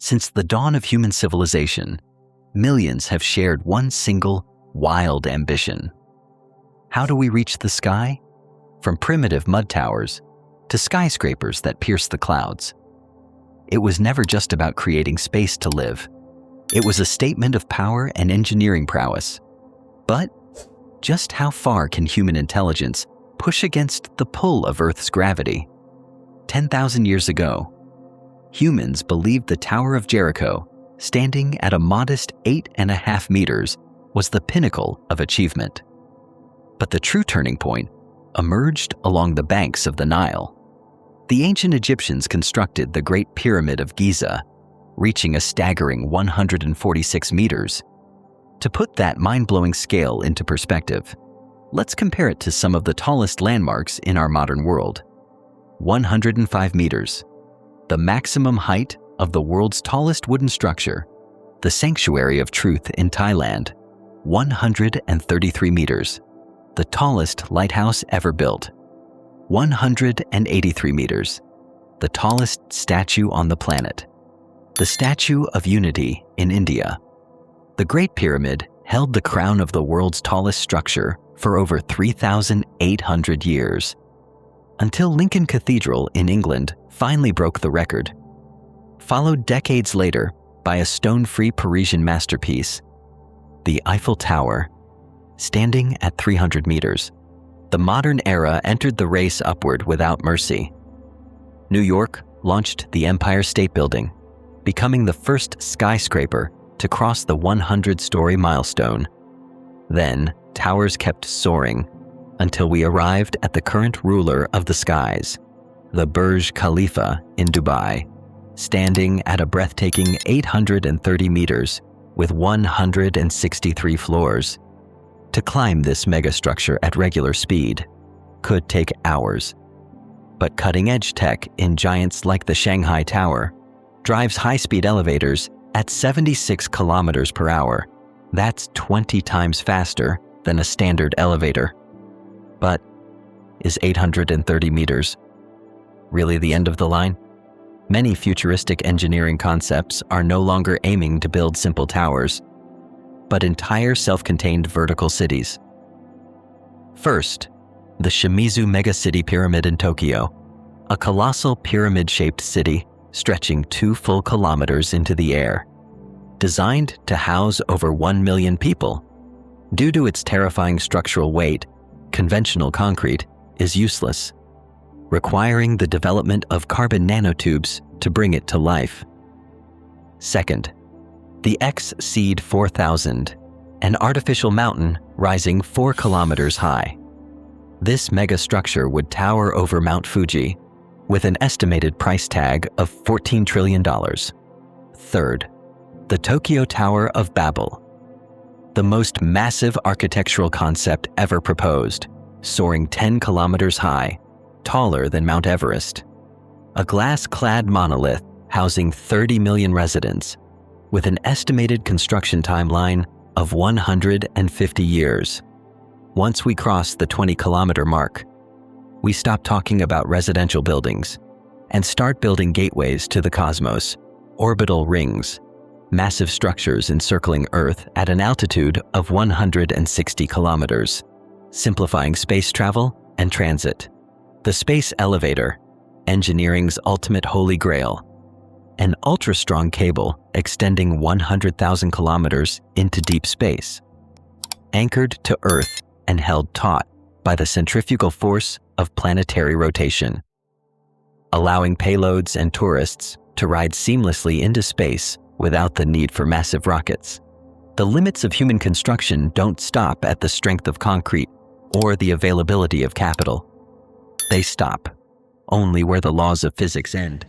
Since the dawn of human civilization, millions have shared one single, wild ambition. How do we reach the sky? From primitive mud towers to skyscrapers that pierce the clouds. It was never just about creating space to live. It was a statement of power and engineering prowess. But just how far can human intelligence push against the pull of Earth's gravity? 10,000 years ago, humans believed the Tower of Jericho, standing at a modest 8.5 meters, was the pinnacle of achievement. But the true turning point emerged along the banks of the Nile. The ancient Egyptians constructed the Great Pyramid of Giza, reaching a staggering 146 meters. To put that mind-blowing scale into perspective, let's compare it to some of the tallest landmarks in our modern world. 105 meters, the maximum height of the world's tallest wooden structure, the Sanctuary of Truth in Thailand. 133 meters, the tallest lighthouse ever built. 183 meters, the tallest statue on the planet. The Statue of Unity in India. The Great Pyramid held the crown of the world's tallest structure for over 3,800 years, until Lincoln Cathedral in England finally broke the record. Followed decades later by a stone-free Parisian masterpiece, the Eiffel Tower, standing at 300 meters. The modern era entered the race upward without mercy. New York launched the Empire State Building, becoming the first skyscraper to cross the 100-story milestone. Then, towers kept soaring until we arrived at the current ruler of the skies, the Burj Khalifa in Dubai, standing at a breathtaking 830 meters with 163 floors. To climb this megastructure at regular speed could take hours, but cutting-edge tech in giants like the Shanghai Tower drives high-speed elevators at 76 kilometers per hour. That's 20 times faster than a standard elevator. But is 830 meters really the end of the line? Many futuristic engineering concepts are no longer aiming to build simple towers, but entire self-contained vertical cities. First, the Shimizu Megacity Pyramid in Tokyo, a colossal pyramid-shaped city stretching 2 full kilometers into the air, designed to house over 1 million people. Due to its terrifying structural weight, conventional concrete is useless, requiring the development of carbon nanotubes to bring it to life. Second, the X-Seed 4000, an artificial mountain rising 4 kilometers high. This megastructure would tower over Mount Fuji with an estimated price tag of $14 trillion. Third, the Tokyo Tower of Babel, the most massive architectural concept ever proposed, soaring 10 kilometers high, taller than Mount Everest. A glass-clad monolith housing 30 million residents, with an estimated construction timeline of 150 years. Once we cross the 20-kilometer mark, we stop talking about residential buildings and start building gateways to the cosmos, orbital rings, massive structures encircling Earth at an altitude of 160 kilometers, simplifying space travel and transit. The space elevator, engineering's ultimate holy grail, an ultra-strong cable extending 100,000 kilometers into deep space, anchored to Earth and held taut by the centrifugal force of planetary rotation, allowing payloads and tourists to ride seamlessly into space without the need for massive rockets. The limits of human construction don't stop at the strength of concrete or the availability of capital. They stop only where the laws of physics end.